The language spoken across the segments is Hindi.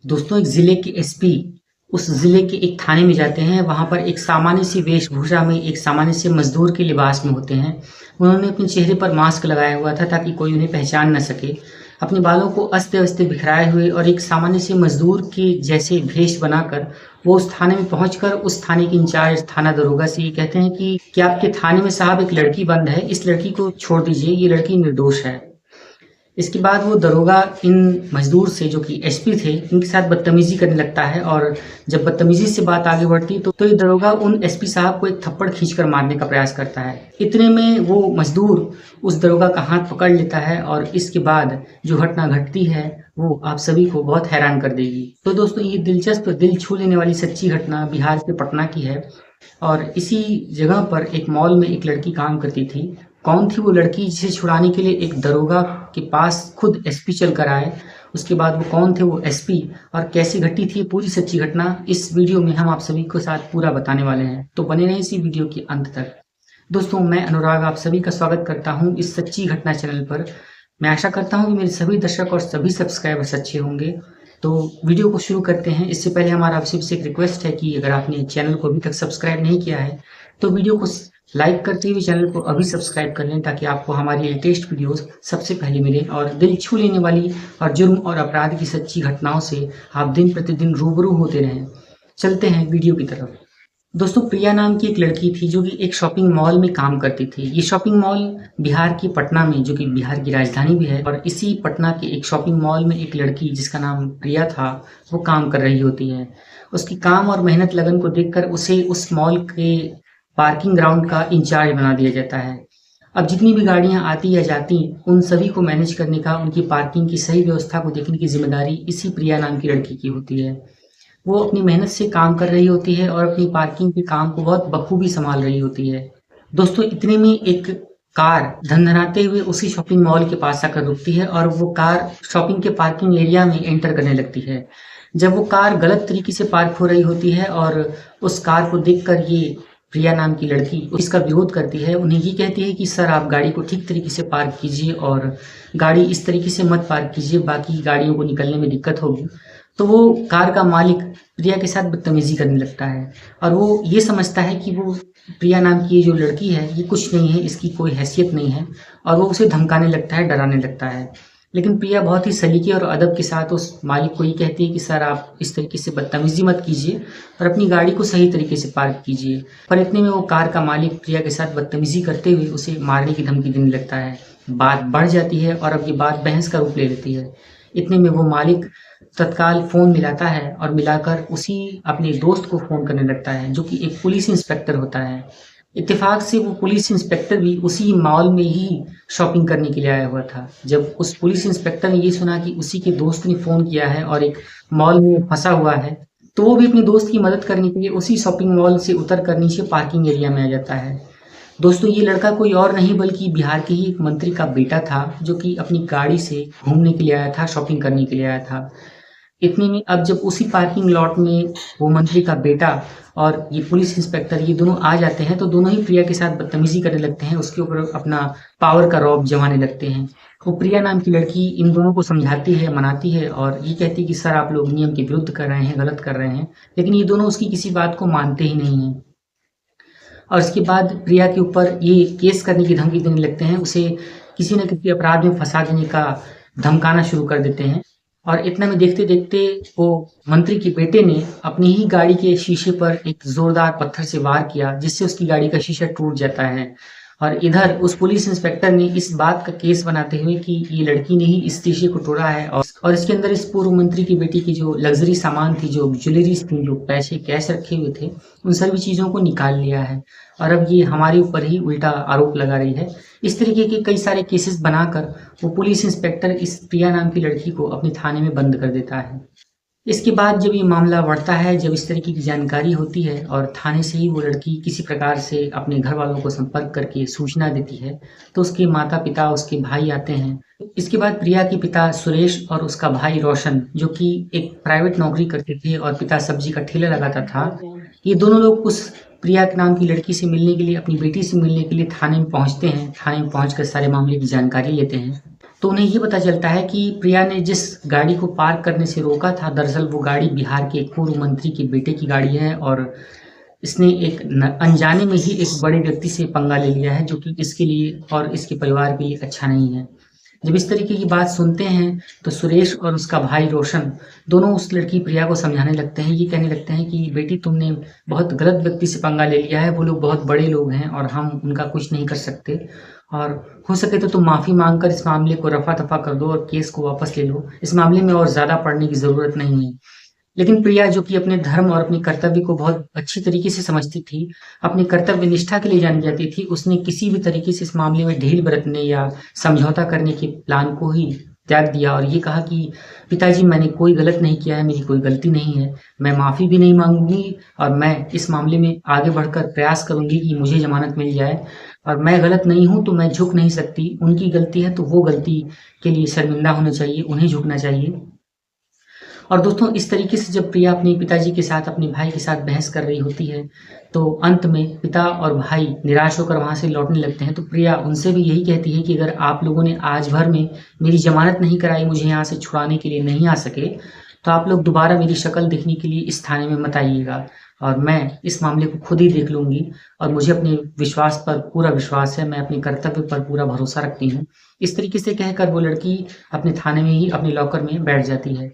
दोस्तों एक ज़िले के एसपी उस ज़िले के एक थाने में जाते हैं। वहाँ पर एक सामान्य सी वेशभूषा में, एक सामान्य से मज़दूर के लिबास में होते हैं। उन्होंने अपने चेहरे पर मास्क लगाया हुआ था ताकि कोई उन्हें पहचान ना सके। अपने बालों को अस्त-व्यस्त बिखराए हुए और एक सामान्य से मज़दूर के जैसे भेष बनाकर वो उस थाने में पहुँचकर उस थाने के इंचार्ज थाना दरोगा से ये कहते हैं कि आपके थाने में साहब एक लड़की बंद है, इस लड़की को छोड़ दीजिए, ये लड़की निर्दोष है। इसके बाद वो दरोगा इन मज़दूर से, जो कि एसपी थे, इनके साथ बदतमीज़ी करने लगता है और जब बदतमीज़ी से बात आगे बढ़ती तो ये दरोगा उन एसपी साहब को एक थप्पड़ खींचकर मारने का प्रयास करता है। इतने में वो मज़दूर उस दरोगा का हाथ पकड़ लेता है और इसके बाद जो घटना घटती है वो आप सभी को बहुत हैरान कर देगी। तो दोस्तों ये दिलचस्प, दिल छू लेने वाली सच्ची घटना बिहार के पटना की है और इसी जगह पर एक मॉल में एक लड़की काम करती थी। कौन थी वो लड़की जिसे छुड़ाने के लिए एक दरोगा के पास खुद एसपी चल कर आए? उसके बाद वो कौन थे वो एसपी और कैसे घटी थी पूरी सच्ची घटना, इस वीडियो में हम आप सभी को साथ पूरा बताने वाले हैं। तो बने रहें इसी वीडियो के अंत तक। दोस्तों मैं अनुराग आप सभी का स्वागत करता हूँ इस सच्ची घटना चैनल पर। मैं आशा करता हूँ कि मेरे सभी दर्शक और सभी सब्सक्राइबर्स अच्छे होंगे। तो वीडियो को शुरू करते हैं। इससे पहले हमारा आपसे एक रिक्वेस्ट है कि अगर आपने चैनल को अभी तक सब्सक्राइब नहीं किया है तो वीडियो को लाइक करते हुए चैनल को अभी सब्सक्राइब कर लें ताकि आपको हमारी लेटेस्ट वीडियोस सबसे पहले मिले और दिल छू लेने वाली और जुर्म और अपराध की सच्ची घटनाओं से आप दिन प्रतिदिन रूबरू होते रहें। चलते हैं वीडियो की तरफ। दोस्तों प्रिया नाम की एक लड़की थी जो कि एक शॉपिंग मॉल में काम करती थी। ये शॉपिंग मॉल बिहार की पटना में, जो कि बिहार की राजधानी भी है, और इसी पटना के एक शॉपिंग मॉल में एक लड़की जिसका नाम प्रिया था वो काम कर रही होती है। उसकी काम और मेहनत लगन को देखकर उसे उस मॉल के पार्किंग ग्राउंड का इंचार्ज बना दिया जाता है। अब जितनी भी गाड़ियां आती या जाती उन सभी को मैनेज करने का, उनकी पार्किंग की सही व्यवस्था को देखने की जिम्मेदारी इसी प्रिया नाम की लड़की की होती है। वो अपनी मेहनत से काम कर रही होती है और अपनी पार्किंग के काम को बहुत बखूबी संभाल रही होती है। दोस्तों इतने में एक कार धनधनाते हुए उसी शॉपिंग मॉल के पास आकर रुकती है और वो कार शॉपिंग के पार्किंग एरिया में एंटर करने लगती है। जब वो कार गलत तरीके से पार्क हो रही होती है और उस कार को देखकर ये प्रिया नाम की लड़की इसका विरोध करती है, उन्हें ये कहती है कि सर आप गाड़ी को ठीक तरीके से पार्क कीजिए और गाड़ी इस तरीके से मत पार्क कीजिए, बाकी गाड़ियों को निकलने में दिक्कत होगी। तो वो कार का मालिक प्रिया के साथ बदतमीजी करने लगता है और वो ये समझता है कि वो प्रिया नाम की ये जो लड़की है ये कुछ नहीं है, इसकी कोई हैसियत नहीं है, और वो उसे धमकाने लगता है, डराने लगता है। लेकिन प्रिया बहुत ही सलीके और अदब के साथ उस मालिक को ये कहती है कि सर आप इस तरीके से बदतमीजी मत कीजिए और अपनी गाड़ी को सही तरीके से पार्क कीजिए। पर इतने में वो कार का मालिक प्रिया के साथ बदतमीजी करते हुए उसे मारने की धमकी देने लगता है। बात बढ़ जाती है और अब ये बात बहस का रूप ले लेती है। इतने में वो मालिक तत्काल फ़ोन मिलाता है और मिलाकर उसी अपने दोस्त को फ़ोन करने लगता है जो कि एक पुलिस इंस्पेक्टर होता है। इत्तेफाक से वो पुलिस इंस्पेक्टर भी उसी मॉल में ही शॉपिंग करने के लिए आया हुआ था। जब उस पुलिस इंस्पेक्टर ने ये सुना कि उसी के दोस्त ने फ़ोन किया है और एक मॉल में फंसा हुआ है, तो वो भी अपने दोस्त की मदद करने के लिए उसी शॉपिंग मॉल से उतर कर नीचे पार्किंग एरिया में आ जाता है। दोस्तों ये लड़का कोई और नहीं बल्कि बिहार के ही एक मंत्री का बेटा था जो कि अपनी गाड़ी से घूमने के लिए आया था, शॉपिंग करने के लिए आया था। इतने में अब जब उसी पार्किंग लॉट में वो मंत्री का बेटा और ये पुलिस इंस्पेक्टर ये दोनों आ जाते हैं तो दोनों ही प्रिया के साथ बदतमीजी करने लगते हैं, उसके ऊपर अपना पावर का रौब जमाने लगते हैं। वो प्रिया नाम की लड़की इन दोनों को समझाती है, मनाती है और ये कहती है कि सर आप लोग नियम के विरुद्ध कर रहे हैं, गलत कर रहे हैं, लेकिन ये दोनों उसकी किसी बात को मानते ही नहीं हैं। और इसके बाद प्रिया के ऊपर ये केस करने की धमकी देने लगते हैं, उसे किसी न किसी अपराध में फंसा देने का धमकाना शुरू कर देते हैं। और इतना में देखते देखते वो मंत्री के बेटे ने अपनी ही गाड़ी के शीशे पर एक जोरदार पत्थर से वार किया जिससे उसकी गाड़ी का शीशा टूट जाता है। और इधर उस पुलिस इंस्पेक्टर ने इस बात का केस बनाते हुए कि ये लड़की ने ही इस शीशे को तोड़ा है और इसके अंदर इस पूर्व मंत्री की बेटी की जो लग्जरी सामान थी, जो ज्वेलरीज थी, जो पैसे कैश रखे हुए थे, उन सभी चीज़ों को निकाल लिया है और अब ये हमारे ऊपर ही उल्टा आरोप लगा रही है। इस तरीके के कई सारे केसेस बनाकर वो पुलिस इंस्पेक्टर इस प्रिया नाम की लड़की को अपने थाने में बंद कर देता है। इसके बाद जब ये मामला बढ़ता है, जब इस तरीके की जानकारी होती है और थाने से ही वो लड़की किसी प्रकार से अपने घर वालों को संपर्क करके सूचना देती है, तो उसके माता पिता, उसके भाई आते हैं। इसके बाद प्रिया के पिता सुरेश और उसका भाई रोशन, जो कि एक प्राइवेट नौकरी करते थे और पिता सब्जी का ठेला लगाता था, ये दोनों लोग उस प्रिया के नाम की लड़की से मिलने के लिए, अपनी बेटी से मिलने के लिए थाने में पहुंचते हैं। थाने में पहुंचकर सारे मामले की जानकारी लेते हैं तो उन्हें ये पता चलता है कि प्रिया ने जिस गाड़ी को पार्क करने से रोका था, दरअसल वो गाड़ी बिहार के एक पूर्व मंत्री के बेटे की गाड़ी है और इसने एक अनजाने में ही एक बड़े व्यक्ति से पंगा ले लिया है, जो कि इसके लिए और इसके परिवार के लिए अच्छा नहीं है। जब इस तरीके की बात सुनते हैं तो सुरेश और उसका भाई रोशन दोनों उस लड़की प्रिया को समझाने लगते हैं। ये कहने लगते हैं कि बेटी तुमने बहुत गलत व्यक्ति से पंगा ले लिया है, वो लोग बहुत बड़े लोग हैं और हम उनका कुछ नहीं कर सकते, और हो सके तो तुम माफ़ी मांग कर इस मामले को रफा दफा कर दो और केस को वापस ले लो। इस मामले में और ज़्यादा पढ़ने की ज़रूरत नहीं है। लेकिन प्रिया, जो कि अपने धर्म और अपने कर्तव्य को बहुत अच्छी तरीके से समझती थी, अपनी कर्तव्य निष्ठा के लिए जानी जाती थी, उसने किसी भी तरीके से इस मामले में ढील बरतने या समझौता करने के प्लान को ही त्याग दिया और ये कहा कि पिताजी, मैंने कोई गलत नहीं किया है, मेरी कोई गलती नहीं है, मैं माफ़ी भी नहीं मांगूंगी और मैं इस मामले में आगे बढ़कर प्रयास करूंगी कि मुझे जमानत मिल जाए, और मैं गलत नहीं हूं तो मैं झुक नहीं सकती। उनकी गलती है तो वो गलती के लिए शर्मिंदा होना चाहिए, उन्हें झुकना चाहिए। और दोस्तों, इस तरीके से जब प्रिया अपने पिताजी के साथ, अपने भाई के साथ बहस कर रही होती है, तो अंत में पिता और भाई निराश होकर वहाँ से लौटने लगते हैं। तो प्रिया उनसे भी यही कहती है कि अगर आप लोगों ने आज भर में मेरी ज़मानत नहीं कराई, मुझे यहाँ से छुड़ाने के लिए नहीं आ सके, तो आप लोग दोबारा मेरी शक्ल देखने के लिए इस थाने में मत आइएगा और मैं इस मामले को खुद ही देख लूँगी, और मुझे अपने विश्वास पर पूरा विश्वास है, मैं अपने कर्तव्य पर पूरा भरोसा रखती हूँ। इस तरीके से कहकर वो लड़की अपने थाने में ही अपने लॉकर में बैठ जाती है।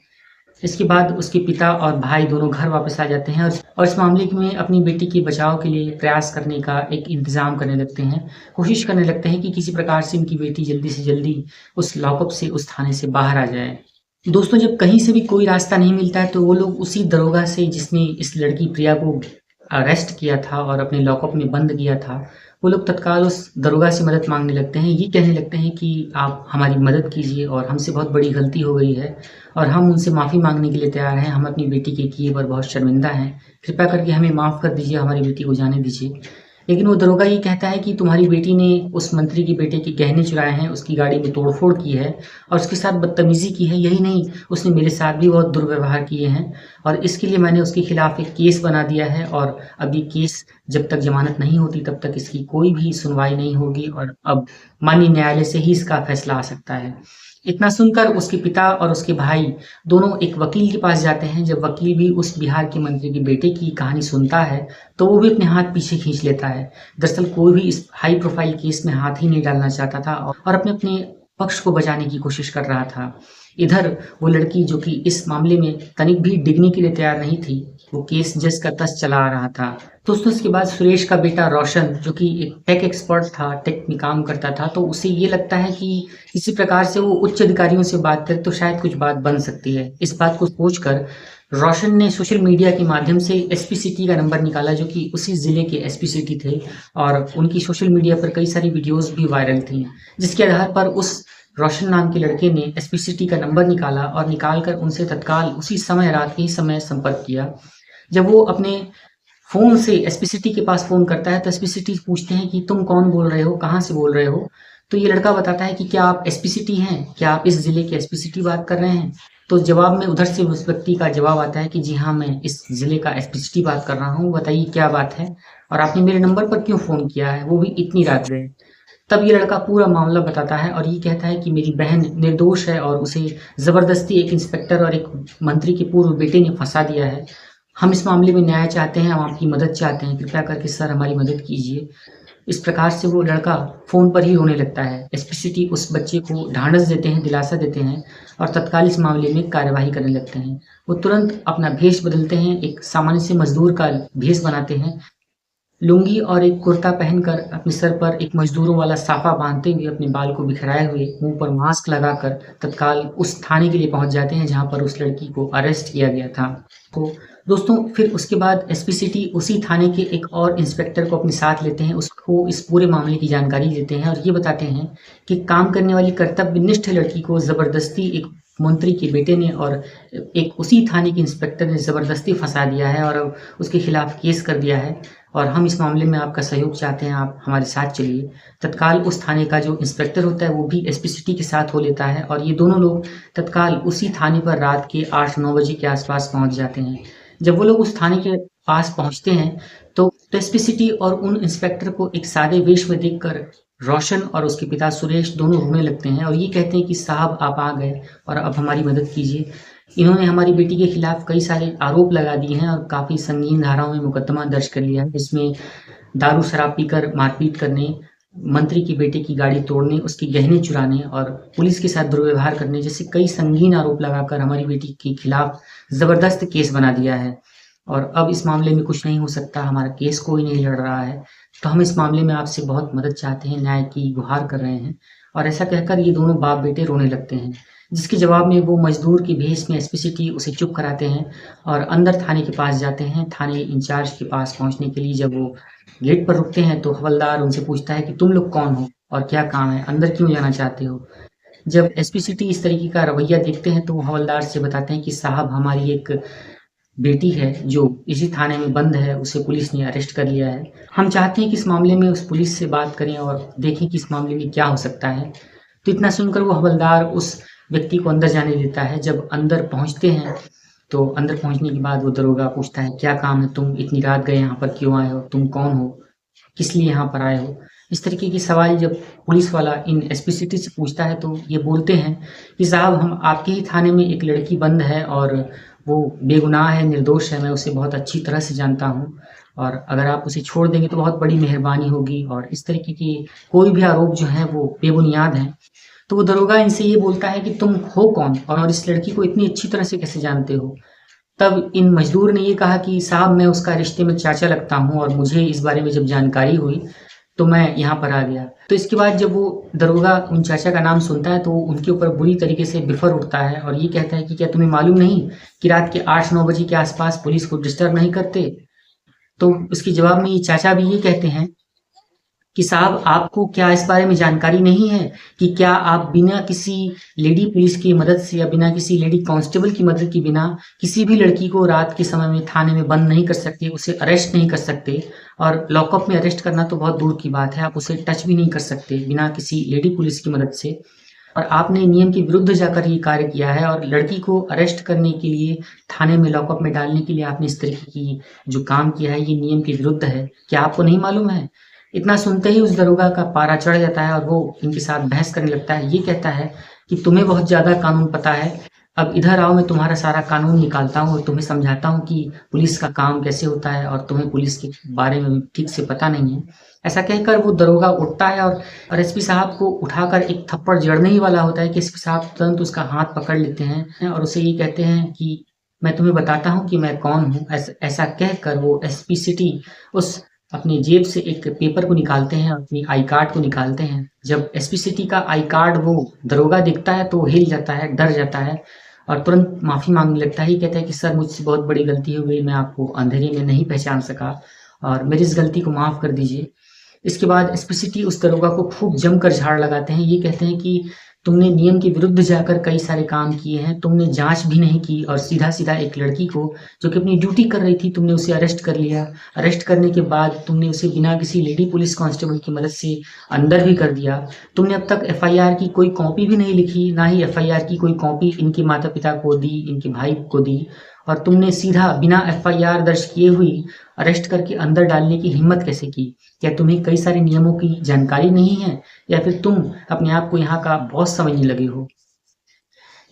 इसके बाद उसके पिता और भाई दोनों घर वापस आ जाते हैं और इस मामले में अपनी बेटी के बचाव के लिए प्रयास करने का एक इंतज़ाम करने लगते हैं। कोशिश करने लगते हैं कि किसी प्रकार से इनकी बेटी जल्दी से जल्दी उस लॉकअप से, उस थाने से बाहर आ जाए। दोस्तों, जब कहीं से भी कोई रास्ता नहीं मिलता है तो वो लोग उसी दरोगा से, जिसने इस लड़की प्रिया को अरेस्ट किया था और अपने लॉकअप में बंद किया था, वो लोग तत्काल उस दरोगा से मदद मांगने लगते हैं। ये कहने लगते हैं कि आप हमारी मदद कीजिए और हमसे बहुत बड़ी गलती हो गई है और हम उनसे माफ़ी मांगने के लिए तैयार हैं। हम अपनी बेटी के किए पर बहुत शर्मिंदा हैं, कृपया करके हमें माफ़ कर दीजिए, हमारी बेटी को जाने दीजिए। लेकिन वो दरोगा ये कहता है कि तुम्हारी बेटी ने उस मंत्री के बेटे के गहने चुराए हैं, उसकी गाड़ी में तोड़फोड़ की है और उसके साथ बदतमीज़ी की है। यही नहीं, उसने मेरे साथ भी बहुत दुर्व्यवहार किए हैं और इसके लिए मैंने उसके खिलाफ एक केस बना दिया है और अब ये केस जब तक ज़मानत नहीं होती तब तक इसकी कोई भी सुनवाई नहीं होगी और अब माननीय न्यायालय से ही इसका फैसला आ सकता है। इतना सुनकर उसके पिता और उसके भाई दोनों एक वकील के पास जाते हैं। जब वकील भी उस बिहार के मंत्री के बेटे की कहानी सुनता है तो वो भी अपने हाथ पीछे खींच लेता है। दरअसल कोई भी इस हाई प्रोफाइल केस में हाथ ही नहीं डालना चाहता था और अपने अपने पक्ष को बचाने की कोशिश कर रहा था। इधर वो लड़की, जो कि इस मामले में तनिक भी डिगने के लिए तैयार नहीं थी, वो केस जज का तस चला आ रहा था। दोस्तों, इसके बाद सुरेश का बेटा रोशन, जो कि एक टेक एक्सपर्ट था, टेक में काम करता था, तो उसे ये लगता है कि किसी प्रकार से वो उच्च अधिकारियों से बात करे तो शायद कुछ बात बन सकती है। इस बात को सोचकर रोशन ने सोशल मीडिया के माध्यम से एसपी सिटी का नंबर निकाला, जो कि उसी ज़िले के एसपी सिटी थे, और उनकी सोशल मीडिया पर कई सारी वीडियोज़ भी वायरल थी, जिसके आधार पर उस रोशन नाम के लड़के ने एसपी सिटी का नंबर निकाला और निकालकर उनसे तत्काल उसी समय, रात के ही समय संपर्क किया। जब वो अपने फ़ोन से एसपी सिटी के पास फ़ोन करता है तो एसपी सिटी पूछते हैं कि तुम कौन बोल रहे हो, कहाँ से बोल रहे हो? तो ये लड़का बताता है कि क्या आप एसपी सिटी हैं? क्या आप इस ज़िले के एसपी सिटी बात कर रहे हैं? तो जवाब में उधर से उस व्यक्ति का जवाब आता है कि जी हाँ, मैं इस ज़िले का एसपी सिटी बात कर रहा हूँ, बताइए क्या बात है और आपने मेरे नंबर पर क्यों फ़ोन किया है, वो भी इतनी रात में? तब ये लड़का पूरा मामला बताता है और ये कहता है कि मेरी बहन निर्दोष है और उसे ज़बरदस्ती एक इंस्पेक्टर और एक मंत्री के पूर्व बेटे ने फंसा दिया है। हम इस मामले में न्याय चाहते हैं, हम आपकी मदद चाहते हैं, कृपया करके सर हमारी मदद कीजिए। इस प्रकार से वो लड़का फ़ोन पर ही रोने लगता है। एसपी सिटी उस बच्चे को ढाँढस देते हैं, दिलासा देते हैं और तत्काल इस मामले में कार्यवाही करने लगते हैं। वो तुरंत अपना भेष बदलते हैं, एक सामान्य से मज़दूर का भेष बनाते हैं, लुंगी और एक कुर्ता पहनकर, अपने सर पर एक मज़दूरों वाला साफ़ा बाँधते हुए, अपने बाल को बिखराए हुए, मुँह पर मास्क लगाकर तत्काल उस थाने के लिए पहुँच जाते हैं जहाँ पर उस लड़की को अरेस्ट किया गया था। तो दोस्तों, फिर उसके बाद एसपी सिटी उसी थाने के एक और इंस्पेक्टर को अपने साथ लेते हैं, उसको इस पूरे मामले की जानकारी देते हैं और ये बताते हैं कि काम करने वाली कर्तव्यनिष्ठ लड़की को ज़बरदस्ती एक मंत्री के बेटे ने और एक उसी थाने के इंस्पेक्टर ने ज़बरदस्ती फंसा दिया है और अब उसके खिलाफ केस कर दिया है और हम इस मामले में आपका सहयोग चाहते हैं, आप हमारे साथ चलिए। तत्काल उस थाने का जो इंस्पेक्टर होता है वो भी एसपी सिटी के साथ हो लेता है और ये दोनों लोग तत्काल उसी थाने पर रात के 8-9 बजे के आसपास पहुंच जाते हैं। जब वो लोग उस थाने के पास पहुंचते हैं तो एसपी सिटी और उन इंस्पेक्टर को एक सादे वेश में देखकर रोशन और उसके पिता सुरेश दोनों रोने लगते हैं और ये कहते हैं कि साहब आप आ गए और अब हमारी मदद कीजिए। इन्होंने हमारी बेटी के खिलाफ कई सारे आरोप लगा दिए हैं और काफ़ी संगीन धाराओं में मुकदमा दर्ज कर लिया है, जिसमें दारू शराब पीकर मारपीट करने, मंत्री की बेटे की गाड़ी तोड़ने, उसके गहने चुराने और पुलिस के साथ दुर्व्यवहार करने जैसे कई संगीन आरोप लगाकर हमारी बेटी के खिलाफ ज़बरदस्त केस बना दिया है। और अब इस मामले में कुछ नहीं हो सकता, हमारा केस कोई नहीं लड़ रहा है, तो हम इस मामले में आपसे बहुत मदद चाहते हैं, न्याय की गुहार कर रहे हैं। और ऐसा कहकर ये दोनों बाप बेटे रोने लगते हैं, जिसके जवाब में वो मजदूर के भेष में एसपी सिटी उसे चुप कराते हैं और अंदर थाने के पास जाते हैं। थाने इंचार्ज के पास पहुंचने के लिए जब वो गेट पर रुकते हैं तो हवलदार उनसे पूछता है कि तुम लोग कौन हो और क्या काम है, अंदर क्यों जाना चाहते हो। जब एसपी सिटी इस तरीके का रवैया देखते हैं तो वो हवलदार से बताते हैं कि साहब हमारी एक बेटी है जो इसी थाने में बंद है, उसे पुलिस ने अरेस्ट कर लिया है। हम चाहते हैं कि इस मामले में उस पुलिस से बात करें और देखें कि इस मामले में क्या हो सकता है। तो इतना सुनकर वो हवलदार उस व्यक्ति को अंदर जाने देता है। जब अंदर पहुंचते हैं तो अंदर पहुंचने के बाद वो दरोगा पूछता है क्या काम है, तुम इतनी रात गए यहाँ पर क्यों आए हो, तुम कौन हो, किस लिए यहाँ पर आए हो। इस तरीके के सवाल जब पुलिस वाला इन एसपी सिटी से पूछता है तो ये बोलते हैं कि साहब हम आपके ही थाने में एक लड़की बंद है और वो बेगुनाह है, निर्दोष है, मैं उसे बहुत अच्छी तरह से जानता हूँ और अगर आप उसे छोड़ देंगे तो बहुत बड़ी मेहरबानी होगी और इस तरीके के कोई भी आरोप जो है वो बेबुनियाद हैं। तो वो दरोगा इनसे ये बोलता है कि तुम हो कौन और इस लड़की को इतनी अच्छी तरह से कैसे जानते हो। तब इन मजदूर ने ये कहा कि साहब मैं उसका रिश्ते में चाचा लगता हूँ और मुझे इस बारे में जब जानकारी हुई तो मैं यहाँ पर आ गया। तो इसके बाद जब वो दरोगा उन चाचा का नाम सुनता है तो उनके ऊपर बुरी तरीके से बिफर उठता है और ये कहता है कि क्या तुम्हें मालूम नहीं कि रात के 8-9 बजे के आसपास पुलिस को डिस्टर्ब नहीं करते। तो उसके जवाब में ये चाचा भी ये कहते हैं कि साहब आपको क्या इस बारे में जानकारी नहीं है कि क्या आप बिना किसी लेडी पुलिस की मदद से या बिना किसी लेडी कांस्टेबल की मदद के बिना किसी भी लड़की को रात के समय में थाने में बंद नहीं कर सकते, उसे अरेस्ट नहीं कर सकते। और लॉकअप में अरेस्ट करना तो बहुत दूर की बात है, आप उसे टच भी नहीं कर सकते बिना किसी लेडी पुलिस की मदद से। और आपने नियम के विरुद्ध जाकर ये कार्य किया है और लड़की को अरेस्ट करने के लिए थाने में लॉकअप में डालने के लिए आपने इस तरीके की जो काम किया है ये नियम के विरुद्ध है, क्या आपको नहीं मालूम है। इतना सुनते ही उस दरोगा का पारा चढ़ जाता है और वो इनके साथ बहस करने लगता है। ये कहता है कि तुम्हें बहुत ज़्यादा कानून पता है, अब इधर आओ, मैं तुम्हारा सारा कानून निकालता हूँ और तुम्हें समझाता हूँ कि पुलिस का काम कैसे होता है और तुम्हें पुलिस के बारे में ठीक से पता नहीं है। ऐसा कहकर वो दरोगा उठता है और एसपी साहब को उठाकर एक थप्पड़ जड़ने ही वाला होता है कि एसपी साहब तुरंत उसका हाथ पकड़ लेते हैं और उसे ये कहते हैं कि मैं तुम्हें बताता हूँ कि मैं कौन हूँ। ऐसा कहकर वो एसपी सिटी उस अपनी जेब से एक पेपर को निकालते हैं, अपनी आई कार्ड को निकालते हैं। जब एसपी सिटी का आई कार्ड वो दरोगा देखता है तो वो हिल जाता है, डर जाता है और तुरंत माफ़ी मांगने लगता है। ये कहता है कि सर मुझसे बहुत बड़ी गलती हो गई, मैं आपको अंधेरे में नहीं पहचान सका और मेरी इस गलती को माफ़ कर दीजिए। इसके बाद एसपी सिटी उस दरोगा को खूब जमकर झाड़ लगाते हैं। ये कहते हैं कि तुमने नियम के विरुद्ध जाकर कई सारे काम किए हैं, तुमने जांच भी नहीं की और सीधा सीधा एक लड़की को जो कि अपनी ड्यूटी कर रही थी तुमने उसे अरेस्ट कर लिया। अरेस्ट करने के बाद तुमने उसे बिना किसी लेडी पुलिस कांस्टेबल की मदद से अंदर भी कर दिया। तुमने अब तक एफआईआर की कोई कॉपी भी नहीं लिखी, ना ही एफआईआर की कोई कॉपी इनके माता पिता को दी, इनके भाई को दी और तुमने सीधा बिना एफआईआर दर्ज किए हुई अरेस्ट करके अंदर डालने की हिम्मत कैसे की। क्या तुम्हें कई सारे नियमों की जानकारी नहीं है या फिर तुम अपने आप को यहाँ का बॉस समझने लगे हो।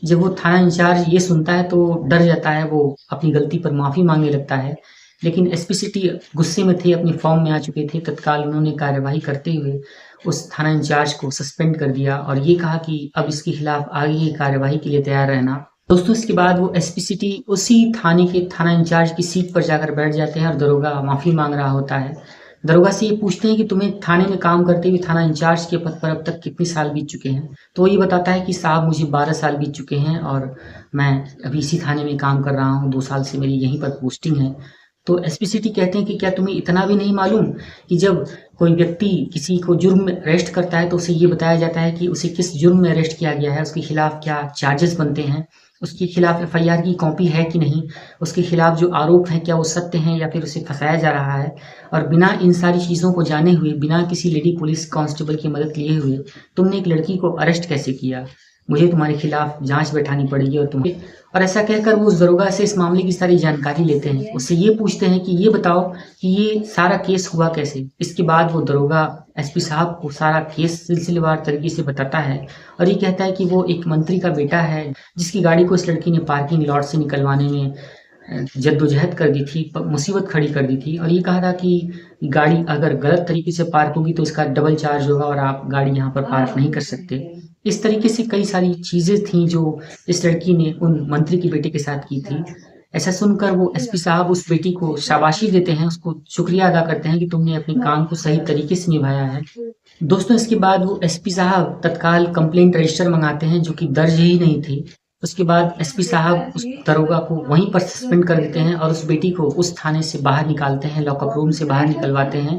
जब वो थाना इंचार्ज ये सुनता है तो डर जाता है, वो अपनी गलती पर माफ़ी मांगने लगता है। लेकिन एसपी सिटी गुस्से में थे, अपनी फॉर्म में आ चुके थे। तत्काल उन्होंने कार्यवाही करते हुए उस थाना इंचार्ज को सस्पेंड कर दिया और ये कहा कि अब इसके खिलाफ आगे की कार्यवाही के लिए तैयार रहना। दोस्तों इसके बाद वो एसपी सिटी उसी थाने के थाना इंचार्ज की सीट पर जाकर बैठ जाते हैं और दरोगा माफ़ी मांग रहा होता है। दरोगा से ये पूछते हैं कि तुम्हें थाने में काम करते हुए थाना इंचार्ज के पद पर अब तक कितने साल बीत चुके हैं। तो ये बताता है कि साहब मुझे 12 साल बीत चुके हैं और मैं अभी इसी थाने में काम कर रहा हूँ, 2 साल से मेरी यहीं पर पोस्टिंग है। तो एसपी सिटी कहते हैं कि क्या तुम्हें इतना भी नहीं मालूम कि जब कोई व्यक्ति किसी को जुर्म में अरेस्ट करता है तो उसे ये बताया जाता है कि उसे किस जुर्म में अरेस्ट किया गया है, उसके खिलाफ क्या चार्जेस बनते हैं, उसके खिलाफ एफआईआर की कॉपी है कि नहीं, उसके खिलाफ जो आरोप हैं क्या वो सत्य हैं या फिर उसे फंसाया जा रहा है। और बिना इन सारी चीज़ों को जाने हुए, बिना किसी लेडी पुलिस कांस्टेबल की मदद लिए हुए तुमने एक लड़की को अरेस्ट कैसे किया। मुझे तुम्हारे खिलाफ जांच बैठानी पड़ेगी और ऐसा कहकर वो उस दरोगा से इस मामले की सारी जानकारी लेते हैं। उससे ये पूछते हैं कि ये बताओ कि ये सारा केस हुआ कैसे। इसके बाद वो दरोगा एसपी साहब को सारा केस सिलसिलेवार तरीके से बताता है और ये कहता है कि वो एक मंत्री का बेटा है जिसकी गाड़ी को इस लड़की ने पार्किंग लॉट से निकलवाने में जद्दोजहद कर दी थी, मुसीबत खड़ी कर दी थी और ये कहा था कि गाड़ी अगर गलत तरीके से पार्क होगी तो इसका डबल चार्ज होगा और आप गाड़ी यहाँ पर पार्क नहीं कर सकते। इस तरीके से कई सारी चीज़ें थीं जो इस लड़की ने उन मंत्री के बेटे के साथ की थी। ऐसा सुनकर वो एसपी साहब उस बेटी को शाबाशी देते हैं, उसको शुक्रिया अदा करते हैं कि तुमने अपने काम को सही तरीके से निभाया है। दोस्तों इसके बाद वो एसपी साहब तत्काल कंप्लेंट रजिस्टर मंगाते हैं जो कि दर्ज ही नहीं थी। उसके बाद एसपी साहब उस दरोगा को वहीं पर सस्पेंड कर देते हैं और उस बेटी को उस थाने से बाहर निकालते हैं, लॉकअप रूम से बाहर निकलवाते हैं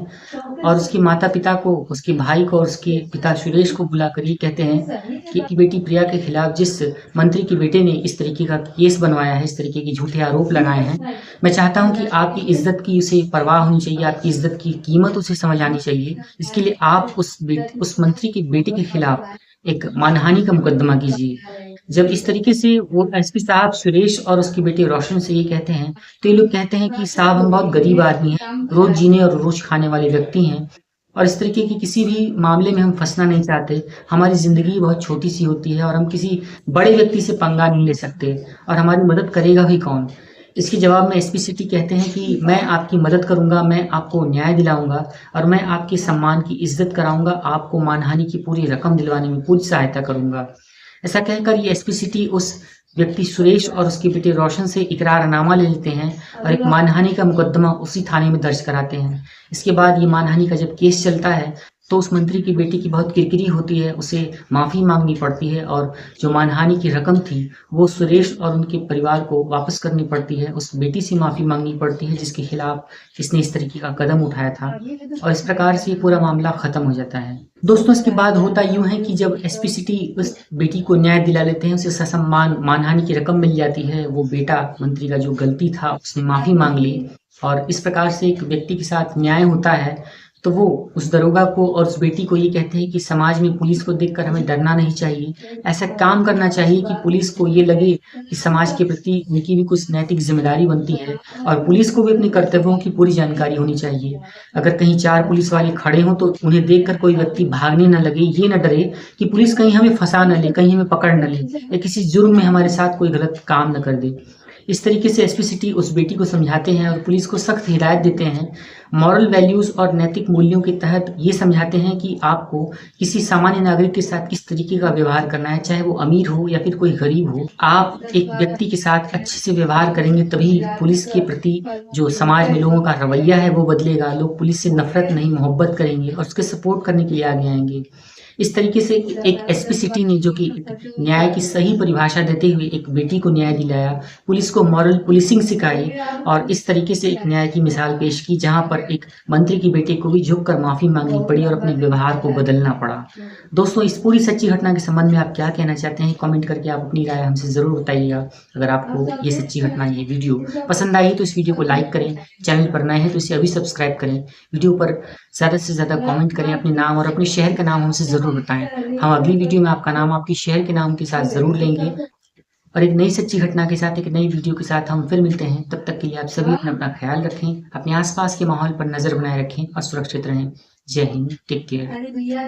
और उसके माता पिता को, उसके भाई को और उसके पिता सुरेश को बुलाकर ये कहते हैं कि बेटी प्रिया के खिलाफ जिस मंत्री के बेटे ने इस तरीके का केस बनवाया है, इस तरीके के झूठे आरोप लगाए हैं, मैं चाहता हूँ कि आपकी इज्जत की उसे परवाह होनी चाहिए, आपकी इज्जत की कीमत उसे समझ आनी चाहिए। इसके लिए आप उस मंत्री के बेटे के खिलाफ एक मानहानि का मुकदमा कीजिए। जब इस तरीके से वो एसपी साहब सुरेश और उसके बेटे रोशन से ये कहते हैं तो ये लोग कहते हैं कि साहब हम बहुत गरीब आदमी हैं, रोज जीने और रोज खाने वाले व्यक्ति हैं और इस तरीके की किसी भी मामले में हम फंसना नहीं चाहते। हमारी ज़िंदगी बहुत छोटी सी होती है और हम किसी बड़े व्यक्ति से पंगा नहीं ले सकते और हमारी मदद करेगा भी कौन। इसके जवाब में एसपी सिटी कहते हैं कि मैं आपकी मदद करूंगा, मैं आपको न्याय दिलाऊंगा और मैं आपके सम्मान की इज्जत कराऊंगा, आपको मानहानि की पूरी रकम दिलवाने में पूरी सहायता करूंगा। ऐसा कहकर ये एसपी सिटी उस व्यक्ति सुरेश और उसके बेटे रोशन से इकरारनामा ले लेते हैं और एक मानहानि का मुकदमा उसी थाने में दर्ज कराते हैं। इसके बाद ये मानहानि का जब केस चलता है तो उस मंत्री की बेटी की बहुत किरकिरी होती है, उसे माफ़ी मांगनी पड़ती है और जो मानहानि की रकम थी वो सुरेश और उनके परिवार को वापस करनी पड़ती है। उस बेटी से माफ़ी मांगनी पड़ती है जिसके खिलाफ इसने इस तरीके का कदम उठाया था और इस प्रकार से पूरा मामला ख़त्म हो जाता है। दोस्तों इसके बाद होता यूँ है कि जब एसपी सिटी उस बेटी को न्याय दिला लेते हैं, उसे ससम्मान मानहानि की रकम मिल जाती है, वो बेटा मंत्री का जो गलती था उसने माफ़ी मांग ली और इस प्रकार से एक व्यक्ति के साथ न्याय होता है तो वो उस दरोगा को और उस बेटी को ये कहते हैं कि समाज में पुलिस को देखकर हमें डरना नहीं चाहिए, ऐसा काम करना चाहिए कि पुलिस को ये लगे कि समाज के प्रति उनकी भी कुछ नैतिक जिम्मेदारी बनती है और पुलिस को भी अपने कर्तव्यों की पूरी जानकारी होनी चाहिए। अगर कहीं 4 पुलिस वाले खड़े हों तो उन्हें देखकर कोई व्यक्ति भागने न लगे, ये न डरे कि पुलिस कहीं हमें फंसा न ले, कहीं हमें पकड़ न ले या किसी जुर्म में हमारे साथ कोई गलत काम न कर दे। इस तरीके से एसपी सिटी उस बेटी को समझाते हैं और पुलिस को सख्त हिदायत देते हैं। मॉरल वैल्यूज़ और नैतिक मूल्यों के तहत ये समझाते हैं कि आपको किसी सामान्य नागरिक के साथ किस तरीके का व्यवहार करना है, चाहे वो अमीर हो या फिर कोई गरीब हो। आप एक व्यक्ति के साथ अच्छे से व्यवहार करेंगे तभी पुलिस के प्रति जो समाज में लोगों का रवैया है वो बदलेगा। लोग पुलिस से नफरत नहीं मोहब्बत करेंगे और उसके सपोर्ट करने के लिए आगे आएंगे। इस तरीके से एक एसपी सिटी ने जो कि न्याय की सही परिभाषा देते हुए एक बेटी को न्याय दिलाया, पुलिस को मॉरल पुलिसिंग सिखाई और इस तरीके से एक न्याय की मिसाल पेश की जहां पर एक मंत्री की बेटे को भी झुककर माफ़ी मांगनी पड़ी और अपने व्यवहार को बदलना पड़ा। दोस्तों इस पूरी सच्ची घटना के संबंध में आप क्या कहना चाहते हैं, कमेंट करके आप अपनी राय हमसे ज़रूर बताइएगा। अगर आपको ये सच्ची घटना, ये वीडियो पसंद आई तो इस वीडियो को लाइक करें, चैनल पर नए हैं तो इसे अभी सब्सक्राइब करें, वीडियो पर ज़्यादा से ज़्यादा कमेंट करें, अपने नाम और अपने शहर का नाम हमसे ज़रूर बताएं। हम अगली वीडियो में आपका नाम आपके शहर के नाम के साथ ज़रूर लेंगे और एक नई सच्ची घटना के साथ, एक नई वीडियो के साथ हम फिर मिलते हैं। तब तक के लिए आप सभी अपना ख्याल रखें, अपने आसपास के माहौल पर नज़र बनाए रखें और सुरक्षित रहें। जय हिंद, टेक केयर।